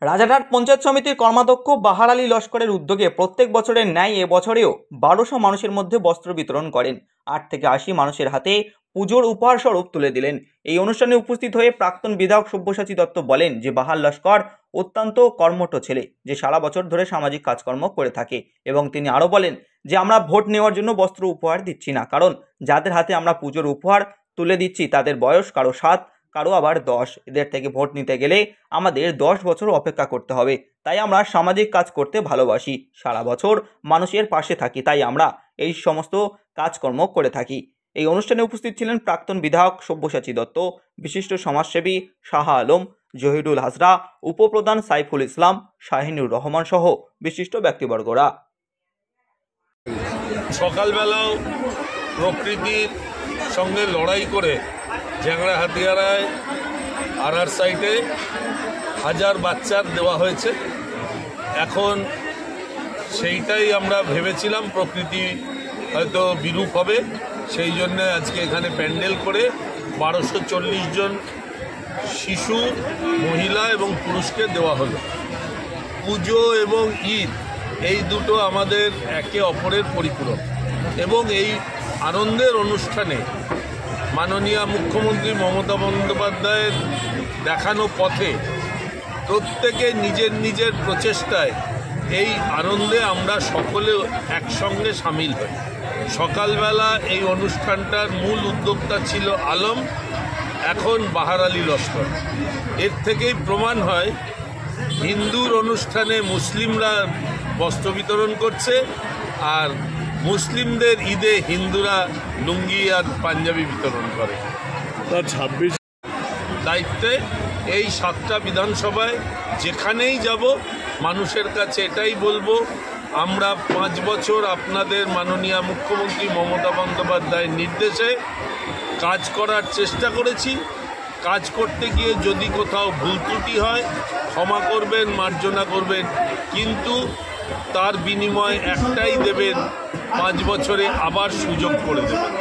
রাজারহাট পঞ্চায়েত সমিতির কর্মাধ্যক্ষ বাহার আলী লস্করের উদ্যোগে প্রত্যেক বছরের ন্যায় এবছরেও 1200 মানুষের মধ্যে বস্ত্র বিতরণ করেন। 8 থেকে 80 মানুষের হাতে পুজোর উপহার স্বরূপ তুলে দিলেন। এই অনুষ্ঠানে উপস্থিত হয়ে প্রাক্তন বিধায়ক সব্যসাচী দত্ত বলেন যে বাহার লস্কর অত্যন্ত কর্মঠ ছেলে, যে সারা বছর ধরে সামাজিক কাজকর্ম করে থাকে। এবং তিনি আরও বলেন যে আমরা ভোট নেওয়ার জন্য বস্ত্র উপহার দিচ্ছি না, কারণ যাদের হাতে আমরা পুজোর উপহার তুলে দিচ্ছি তাদের বয়স কারো 7, কারো আবার 10। এদের থেকে ভোট নিতে গেলে আমাদের 10 বছর অপেক্ষা করতে হবে। তাই আমরা সামাজিক কাজ করতে ভালোবাসি, সারা বছর মানুষের পাশে থাকি, তাই আমরা এই সমস্ত কাজকর্ম করে থাকি। এই অনুষ্ঠানে উপস্থিত ছিলেন প্রাক্তন বিধায়ক সব্যসাচী দত্ত, বিশিষ্ট সমাজসেবী শাহ আলম, জহিরুল হাজরা, উপপ্রধান সাইফুল ইসলাম, শাহিনুর রহমান সহ বিশিষ্ট ব্যক্তিবর্গরা। সকালবেলাও প্রকৃতির সঙ্গে লড়াই করে ঝ্যাংড়া হাতিয়ারায় আরআর সাইটে 1000 বাচ্চার দেওয়া হয়েছে। এখন সেইটাই আমরা ভেবেছিলাম, প্রকৃতি হয়তো বিরূপ হবে, সেই জন্য আজকে এখানে প্যান্ডেল করে 1240 জন শিশু, মহিলা এবং পুরুষকে দেওয়া হলো। পুজো এবং ঈদ এই দুটো আমাদের একে অপরের পরিপূরক, এবং এই আনন্দের অনুষ্ঠানে মাননীয় মুখ্যমন্ত্রী মমতা বন্দ্যোপাধ্যায়ের দেখানো পথে প্রত্যেকে নিজের নিজের প্রচেষ্টায় এই আনন্দে আমরা সকলে একসঙ্গে সামিল হই। সকালবেলা এই অনুষ্ঠানটার মূল উদ্যোক্তা ছিল আলম, এখন বাহার আলী লস্কর। এর থেকেই প্রমাণ হয় হিন্দুর অনুষ্ঠানে মুসলিমরা বস্ত্র বিতরণ করছে, আর মুসলিমদের ঈদে হিন্দুরা লুঙ্গি আর পাঞ্জাবি বিতরণ করে। 26 দায়িত্বে এই 7টা বিধানসভায় যেখানেই যাব মানুষের কাছে এটাই বলবো, আমরা 5 বছর আপনাদের মাননীয় মুখ্যমন্ত্রী মমতা বন্দ্যোপাধ্যায়ের নির্দেশে কাজ করার চেষ্টা করেছি। কাজ করতে গিয়ে যদি কোথাও ভুল ত্রুটি হয় ক্ষমা করবেন, মার্জনা করবেন, কিন্তু তার বিনিময় একটাই দেবেন, 5 বছরে আবার সুযোগ করে দেবেন।